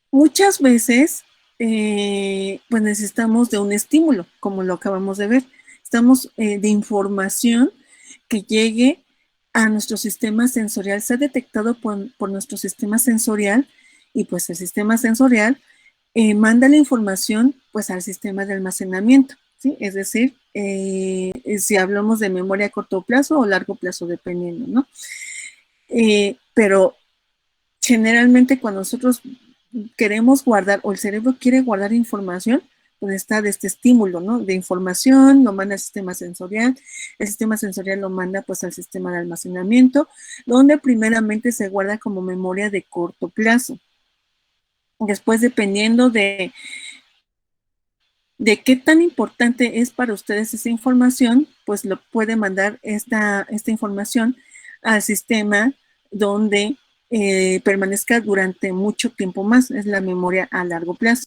muchas veces, pues necesitamos de un estímulo, como lo acabamos de ver. Estamos de información que llegue a nuestro sistema sensorial. Se ha detectado por nuestro sistema sensorial y pues el sistema sensorial manda la información pues al sistema de almacenamiento, ¿sí? Es decir, si hablamos de memoria a corto plazo o largo plazo, dependiendo, ¿no? Pero generalmente cuando nosotros queremos guardar o el cerebro quiere guardar información, pues está de este estímulo, ¿no? De información, lo manda al sistema sensorial, el sistema sensorial lo manda pues al sistema de almacenamiento, donde primeramente se guarda como memoria de corto plazo. Después, dependiendo de qué tan importante es para ustedes esa información, pues lo puede mandar esta información al sistema donde permanezca durante mucho tiempo más, es la memoria a largo plazo.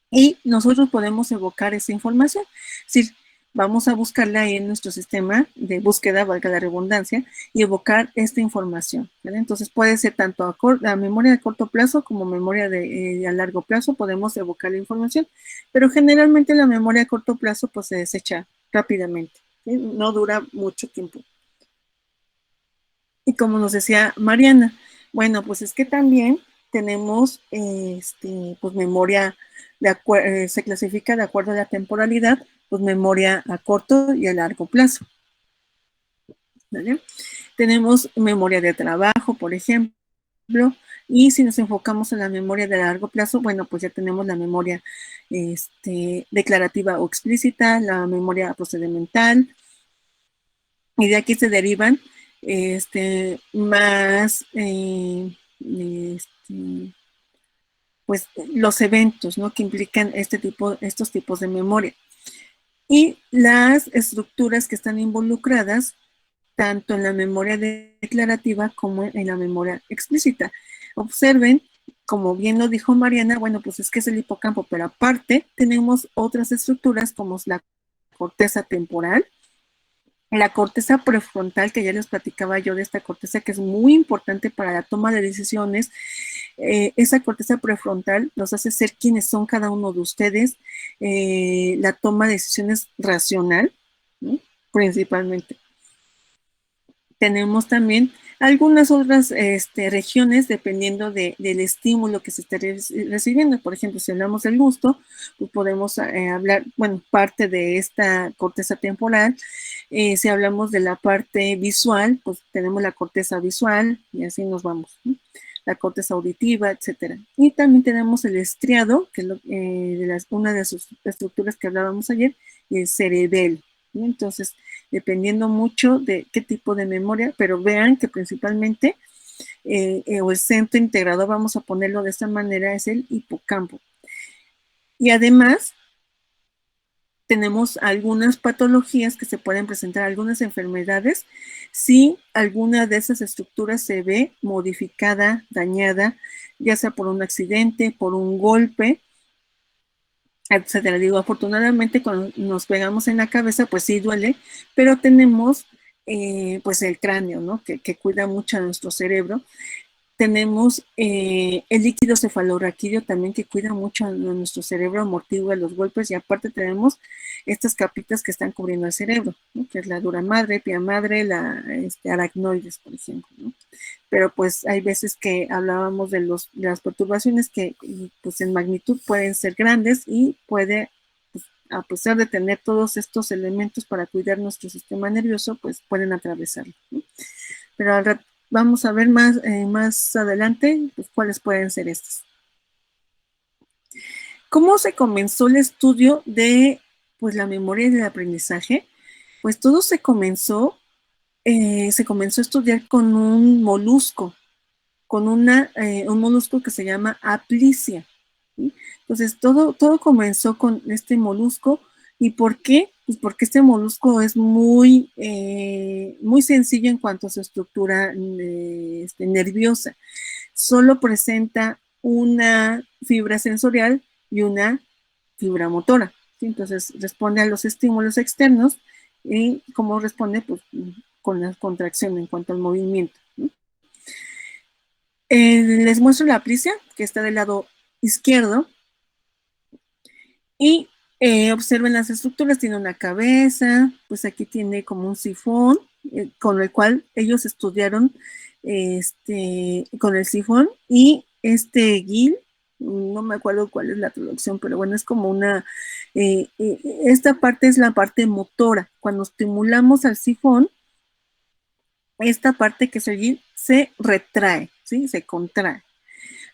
Y nosotros podemos evocar esa información, es decir, vamos a buscarla ahí en nuestro sistema de búsqueda, valga la redundancia, y evocar esta información, ¿vale? Entonces puede ser tanto a memoria de corto plazo como memoria a largo plazo, podemos evocar la información, pero generalmente la memoria a corto plazo pues se desecha rápidamente, ¿sí? No dura mucho tiempo. Y como nos decía Mariana, bueno, pues es que también tenemos pues memoria, se clasifica de acuerdo a la temporalidad, pues memoria a corto y a largo plazo, ¿vale? Tenemos memoria de trabajo, por ejemplo, y si nos enfocamos en la memoria de largo plazo, bueno, pues ya tenemos la memoria declarativa o explícita, la memoria procedimental, y de aquí se derivan más pues los eventos, ¿no? Que implican estos tipos de memoria. Y las estructuras que están involucradas tanto en la memoria declarativa como en la memoria explícita. Observen, como bien lo dijo Mariana, bueno, pues es que es el hipocampo, pero aparte tenemos otras estructuras como es la corteza temporal, la corteza prefrontal, que ya les platicaba yo de esta corteza que es muy importante para la toma de decisiones. Esa corteza prefrontal nos hace ser quienes son cada uno de ustedes, la toma de decisiones racional, ¿no? Principalmente. Tenemos también algunas otras regiones dependiendo del estímulo que se esté recibiendo. Por ejemplo, si hablamos del gusto, pues podemos hablar, bueno, parte de esta corteza temporal. Si hablamos de la parte visual, pues tenemos la corteza visual y así nos vamos, ¿no? La corteza auditiva, etcétera. Y también tenemos el estriado, que es una de sus estructuras que hablábamos ayer, y el cerebelo, ¿no? Entonces, dependiendo mucho de qué tipo de memoria, pero vean que principalmente o el centro integrador, vamos a ponerlo de esta manera, es el hipocampo. Y además, tenemos algunas patologías que se pueden presentar, algunas enfermedades, si alguna de esas estructuras se ve modificada, dañada, ya sea por un accidente, por un golpe, etcétera. Digo, afortunadamente cuando nos pegamos en la cabeza, pues sí duele, pero tenemos pues el cráneo, ¿no? Que cuida mucho a nuestro cerebro. Tenemos el líquido cefalorraquídeo también que cuida mucho a nuestro cerebro, amortigua los golpes, y aparte tenemos estas capitas que están cubriendo el cerebro, ¿no? Que es la dura madre, pia madre, la aracnoides, por ejemplo, ¿no? Pero pues hay veces que hablábamos de las perturbaciones que pues en magnitud pueden ser grandes y puede, pues, a pesar de tener todos estos elementos para cuidar nuestro sistema nervioso, pues pueden atravesarlo, ¿no? Pero al rato vamos a ver más adelante pues, cuáles pueden ser estos. ¿Cómo se comenzó el estudio de pues la memoria y el aprendizaje, pues todo se comenzó a estudiar con un molusco, con un molusco que se llama Aplicia, ¿sí? Entonces, todo comenzó con este molusco. ¿Y por qué? Pues porque este molusco es muy sencillo en cuanto a su estructura nerviosa. Solo presenta una fibra sensorial y una fibra motora, ¿sí? Entonces, responde a los estímulos externos y cómo responde, pues, con la contracción en cuanto al movimiento, ¿no? Les muestro la aplicia, que está del lado izquierdo, y observen las estructuras. Tiene una cabeza, pues aquí tiene como un sifón, con el cual ellos estudiaron con el sifón, y guil, no me acuerdo cuál es la traducción, pero bueno, es como esta parte es la parte motora. Cuando estimulamos al sifón, esta parte que es el guil se retrae, ¿sí? Se contrae.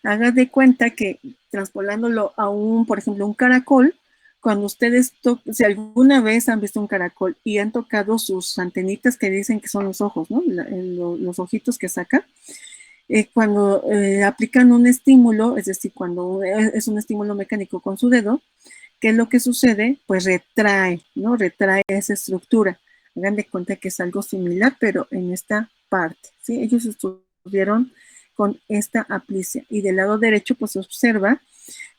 Haga de cuenta que traspolándolo a por ejemplo, un caracol, cuando ustedes si alguna vez han visto un caracol y han tocado sus antenitas que dicen que son los ojos, ¿no? Los ojitos que saca, cuando aplican un estímulo, es decir, cuando es un estímulo mecánico con su dedo, ¿qué es lo que sucede? Pues retrae, ¿no? Retrae esa estructura. Hagan de cuenta que es algo similar, pero en esta parte, ¿sí? Ellos estudiaron con esta aplicia. Y del lado derecho, pues observa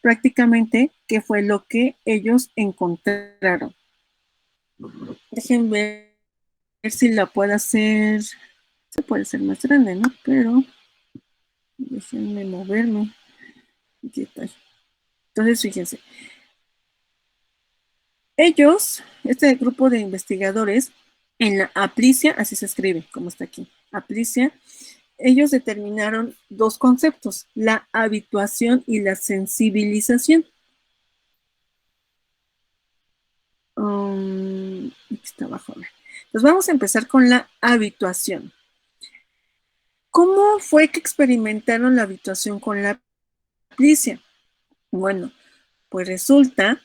prácticamente qué fue lo que ellos encontraron. Déjenme ver si la puedo hacer. Se puede hacer más grande, ¿no? Pero déjenme moverme. ¿Qué tal? Entonces, fíjense. Ellos, este grupo de investigadores, en la aplicia, así se escribe, como está aquí, aplicia, ellos determinaron dos conceptos, la habituación y la sensibilización. Aquí está abajo. Entonces vamos a empezar con la habituación. ¿Cómo fue que experimentaron la habituación con la aplicia? Bueno, pues resulta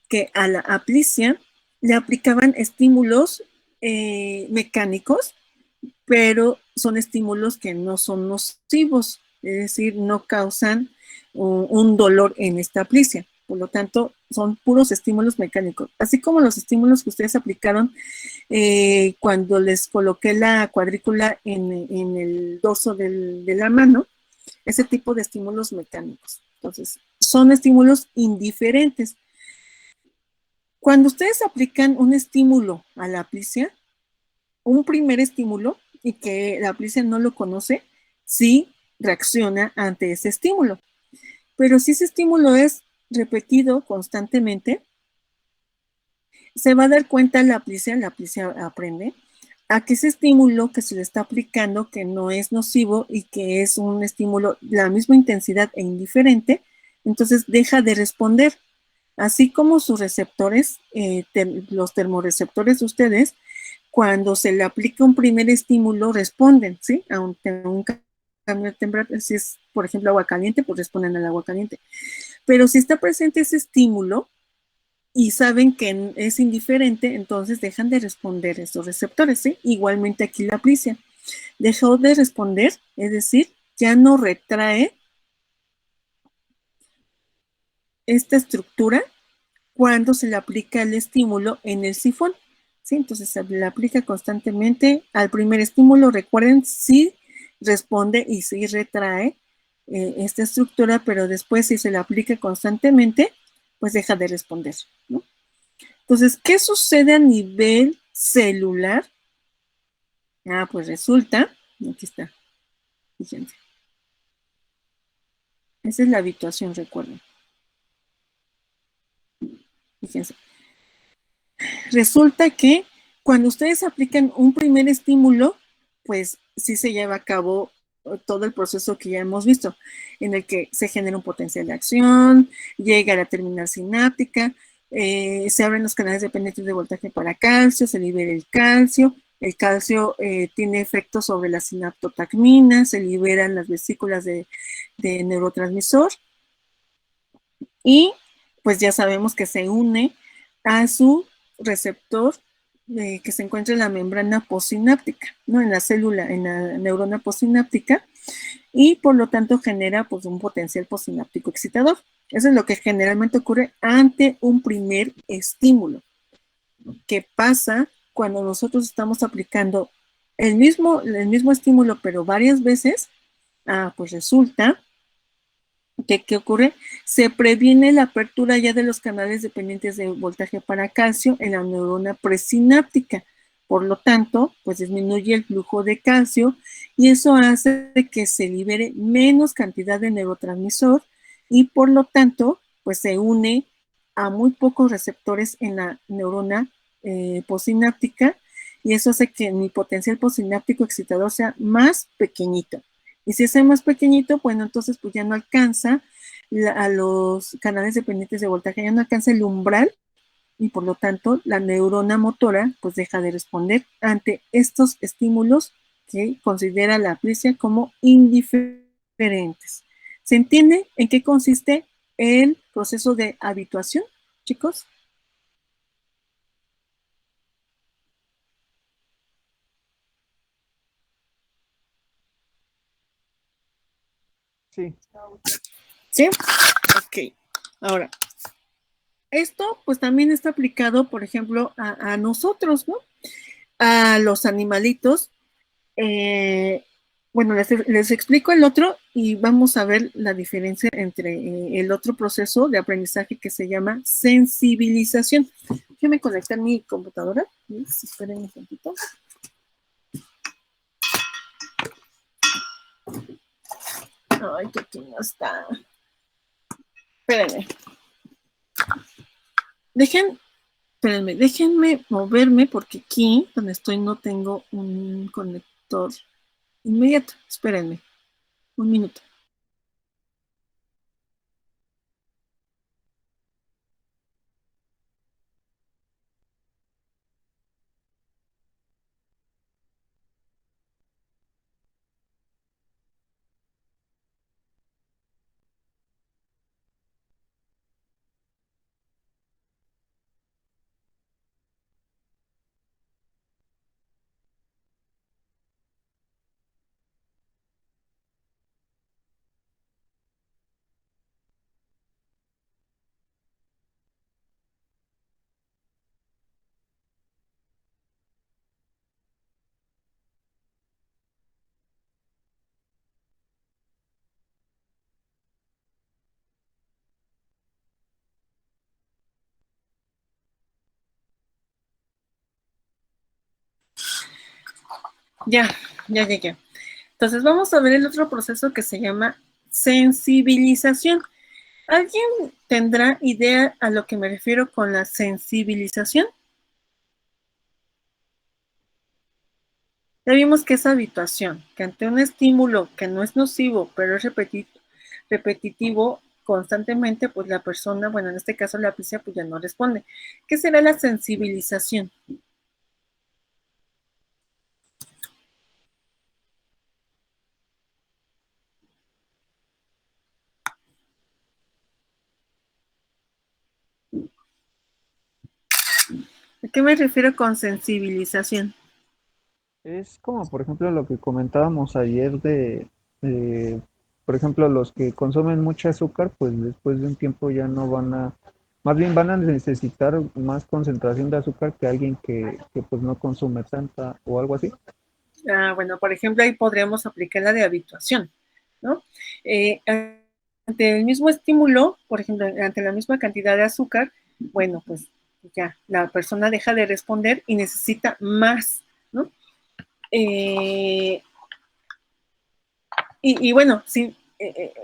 que a la aplicia le aplicaban estímulos mecánicos, pero son estímulos que no son nocivos, es decir, no causan un dolor en esta aplicia. Por lo tanto, son puros estímulos mecánicos. Así como los estímulos que ustedes aplicaron cuando les coloqué la cuadrícula en el dorso de la mano, ese tipo de estímulos mecánicos. Entonces, son estímulos indiferentes. Cuando ustedes aplican un estímulo a la aplicia, un primer estímulo, y que la aplicia no lo conoce, sí reacciona ante ese estímulo. Pero si ese estímulo es repetido constantemente, se va a dar cuenta la aplicia aprende a que ese estímulo que se le está aplicando, que no es nocivo y que es un estímulo de la misma intensidad e indiferente, entonces deja de responder. Así como sus receptores, los termorreceptores de ustedes, cuando se le aplica un primer estímulo, responden, ¿sí? A un cambio de temperatura. Si es, por ejemplo, agua caliente, pues responden al agua caliente. Pero si está presente ese estímulo y saben que es indiferente, entonces dejan de responder estos receptores, ¿sí? Igualmente aquí la aplicia. Dejó de responder, es decir, ya no retrae esta estructura cuando se le aplica el estímulo en el sifón, ¿sí? Entonces se le aplica constantemente al primer estímulo. Recuerden, sí responde y sí retrae esta estructura, pero después si se le aplica constantemente, pues deja de responder, ¿no? Entonces, ¿qué sucede a nivel celular? Pues resulta, aquí está, fíjense. Esa es la habituación, recuerden. Fíjense. Resulta que cuando ustedes aplican un primer estímulo, pues sí se lleva a cabo todo el proceso que ya hemos visto, en el que se genera un potencial de acción, llega a la terminal sináptica, se abren los canales de penetración de voltaje para calcio, se libera el calcio tiene efectos sobre la sinaptotacmina, se liberan las vesículas de neurotransmisor, y pues ya sabemos que se une a su receptor que se encuentra en la membrana postsináptica, ¿no? En la célula, en la neurona postsináptica, y por lo tanto genera pues un potencial postsináptico excitador. Eso es lo que generalmente ocurre ante un primer estímulo. ¿Qué pasa cuando nosotros estamos aplicando el mismo estímulo, pero varias veces? Pues resulta que, ¿qué ocurre? Se previene la apertura ya de los canales dependientes de voltaje para calcio en la neurona presináptica. Por lo tanto, pues disminuye el flujo de calcio y eso hace que se libere menos cantidad de neurotransmisor y por lo tanto, pues se une a muy pocos receptores en la neurona postsináptica y eso hace que mi potencial postsináptico excitador sea más pequeñito. Y si es más pequeñito, bueno, entonces pues ya no alcanza a los canales dependientes de voltaje, ya no alcanza el umbral y por lo tanto la neurona motora pues deja de responder ante estos estímulos que considera la aplicia como indiferentes. ¿Se entiende en qué consiste el proceso de habituación, chicos? Sí. ¿Sí? Ok. Ahora, esto pues también está aplicado, por ejemplo, a nosotros, ¿no? A los animalitos. Bueno, les explico el otro y vamos a ver la diferencia entre el otro proceso de aprendizaje que se llama sensibilización. Déjenme conectar mi computadora. Esperen un momentito. Ay, que aquí no está. Espérenme. Déjenme moverme porque aquí donde estoy no tengo un conector inmediato. Espérenme. Un minuto. Ya llegué. Entonces vamos a ver el otro proceso que se llama sensibilización. ¿Alguien tendrá idea a lo que me refiero con la sensibilización? Ya vimos que es habituación, que ante un estímulo que no es nocivo, pero es repetitivo constantemente, pues la persona, bueno, en este caso la aplicia, pues ya no responde. ¿Qué será la sensibilización? ¿A qué me refiero con sensibilización? Es como, por ejemplo, lo que comentábamos ayer de, por ejemplo, los que consumen mucho azúcar, pues después de un tiempo ya no van a, más bien van a necesitar más concentración de azúcar que alguien que pues no consume tanta o algo así. Bueno, por ejemplo, ahí podríamos aplicar la de habituación, ¿no? Ante el mismo estímulo, por ejemplo, ante la misma cantidad de azúcar, bueno, pues ya la persona deja de responder y necesita más, ¿no? Y bueno, sí,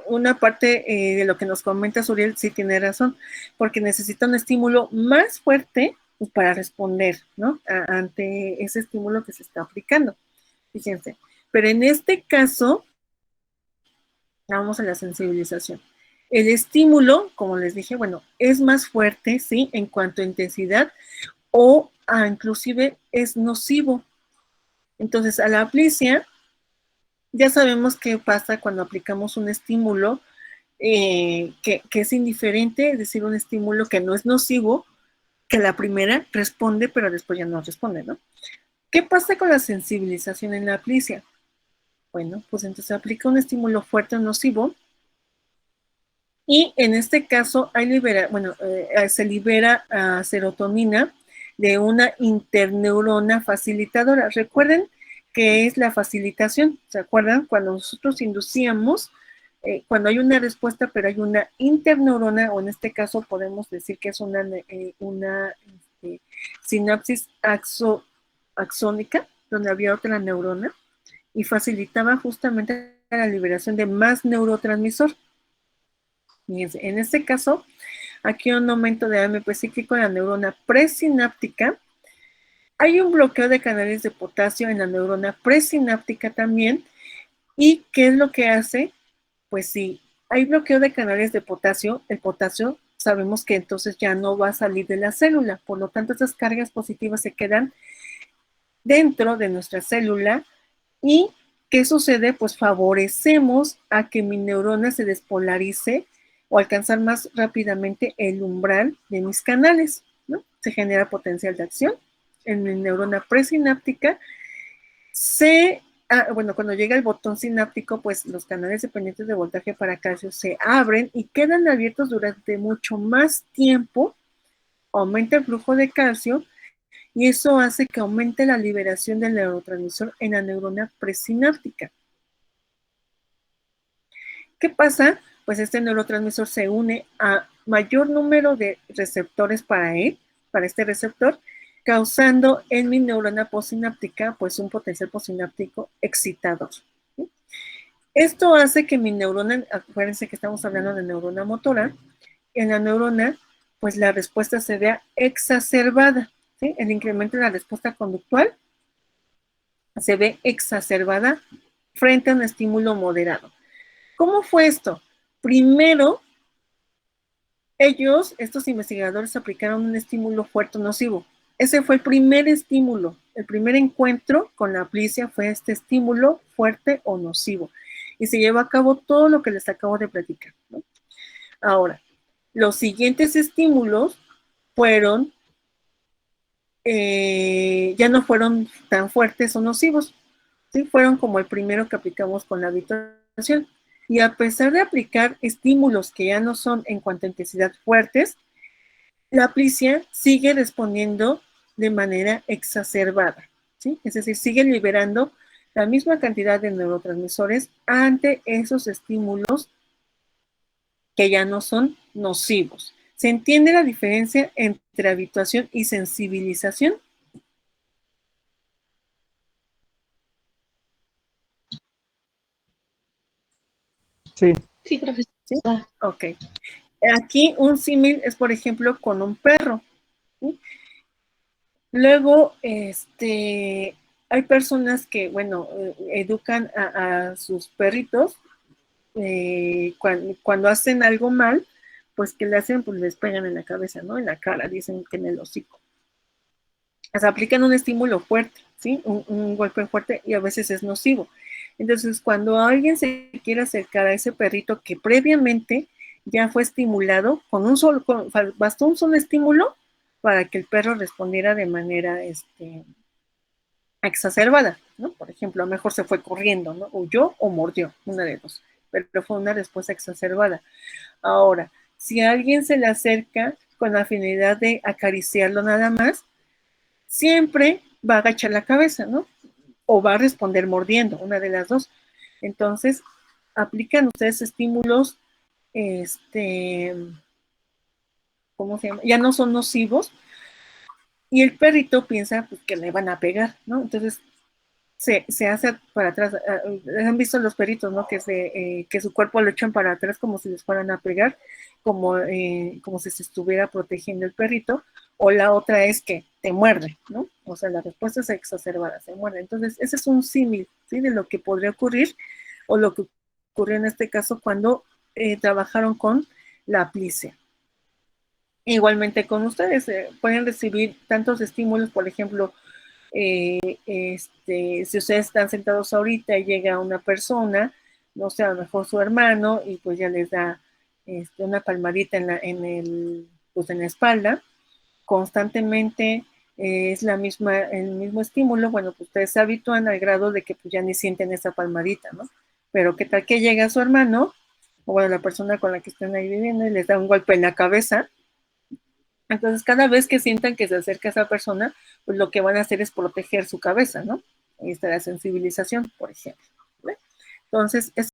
una parte de lo que nos comenta Suriel sí tiene razón, porque necesita un estímulo más fuerte pues, para responder, ¿no? Ante ese estímulo que se está aplicando. Fíjense. Pero en este caso, vamos a la sensibilización. El estímulo, como les dije, bueno, es más fuerte, ¿sí? En cuanto a intensidad o inclusive es nocivo. Entonces, a la aplicia, ya sabemos qué pasa cuando aplicamos un estímulo que es indiferente, es decir, un estímulo que no es nocivo, que la primera responde, pero después ya no responde, ¿no? ¿Qué pasa con la sensibilización en la aplicia? Bueno, pues entonces aplica un estímulo fuerte o nocivo y en este caso se libera serotonina de una interneurona facilitadora. Recuerden que es la facilitación, ¿se acuerdan? Cuando nosotros inducíamos, cuando hay una respuesta, pero hay una interneurona, o en este caso podemos decir que es una sinapsis axónica, donde había otra neurona, y facilitaba justamente la liberación de más neurotransmisor. Fíjense, en este caso, aquí un aumento de AMP cíclico en la neurona presináptica. Hay un bloqueo de canales de potasio en la neurona presináptica también. ¿Y qué es lo que hace? Pues si hay bloqueo de canales de potasio, el potasio sabemos que entonces ya no va a salir de la célula. Por lo tanto, esas cargas positivas se quedan dentro de nuestra célula. ¿Y qué sucede? Pues favorecemos a que mi neurona se despolarice o alcanzar más rápidamente el umbral de mis canales, ¿no? Se genera potencial de acción en mi neurona presináptica. Cuando llega el botón sináptico, pues los canales dependientes de voltaje para calcio se abren y quedan abiertos durante mucho más tiempo, aumenta el flujo de calcio y eso hace que aumente la liberación del neurotransmisor en la neurona presináptica. ¿Qué pasa? Pues este neurotransmisor se une a mayor número de receptores para este receptor, causando en mi neurona postsináptica pues un potencial postsináptico excitador. ¿Sí? Esto hace que mi neurona, acuérdense que estamos hablando de neurona motora, en la neurona pues la respuesta se vea exacerbada, ¿sí? El incremento de la respuesta conductual se ve exacerbada frente a un estímulo moderado. ¿Cómo fue esto? Primero, estos investigadores, aplicaron un estímulo fuerte o nocivo. Ese fue el primer estímulo. El primer encuentro con la aplicia fue este estímulo fuerte o nocivo. Y se llevó a cabo todo lo que les acabo de platicar, ¿no? Ahora, los siguientes estímulos fueron, ya no fueron tan fuertes o nocivos, ¿sí? Fueron como el primero que aplicamos con la habituación. Y a pesar de aplicar estímulos que ya no son en cuanto a intensidad fuertes, la aplicia sigue respondiendo de manera exacerbada, ¿sí? Es decir, sigue liberando la misma cantidad de neurotransmisores ante esos estímulos que ya no son nocivos. ¿Se entiende la diferencia entre habituación y sensibilización? Sí. Sí, profesor. ¿Sí? Ok. Aquí un símil es, por ejemplo, con un perro, ¿sí? Luego, hay personas que, bueno, educan a sus perritos cuando hacen algo mal, pues que le hacen, pues les pegan en la cabeza, ¿no? En la cara, dicen que en el hocico. O sea, aplican un estímulo fuerte, ¿sí? Un golpe fuerte y a veces es nocivo. Entonces, cuando alguien se quiere acercar a ese perrito que previamente ya fue estimulado, bastó un solo estímulo para que el perro respondiera de manera exacerbada, ¿no? Por ejemplo, a lo mejor se fue corriendo, ¿no? Huyó o mordió, una de dos, pero fue una respuesta exacerbada. Ahora, si a alguien se le acerca con la finalidad de acariciarlo nada más, siempre va a agachar la cabeza, ¿no? O va a responder mordiendo, una de las dos. Entonces, aplican ustedes estímulos, ¿cómo se llama? Ya no son nocivos, y el perrito piensa pues, que le van a pegar, ¿no? Entonces, se hace para atrás. Han visto los perritos, ¿no? Que su cuerpo lo echan para atrás como si les fueran a pegar, como si se estuviera protegiendo el perrito. O la otra es que te muerde, ¿no? O sea, la respuesta es exacerbada, se muerde. Entonces, ese es un símil, ¿sí? De lo que podría ocurrir o lo que ocurrió en este caso cuando trabajaron con la aplicia. Igualmente con ustedes, pueden recibir tantos estímulos, por ejemplo, si ustedes están sentados ahorita y llega una persona, no sé, a lo mejor su hermano, y pues ya les da una palmadita en la espalda, constantemente es el mismo estímulo, bueno, pues ustedes se habitúan al grado de que pues ya ni sienten esa palmadita, ¿no? Pero qué tal que llega su hermano, o bueno, la persona con la que están ahí viviendo y les da un golpe en la cabeza. Entonces, cada vez que sientan que se acerca esa persona, pues lo que van a hacer es proteger su cabeza, ¿no? Ahí está la sensibilización, por ejemplo. ¿Ve? Entonces, es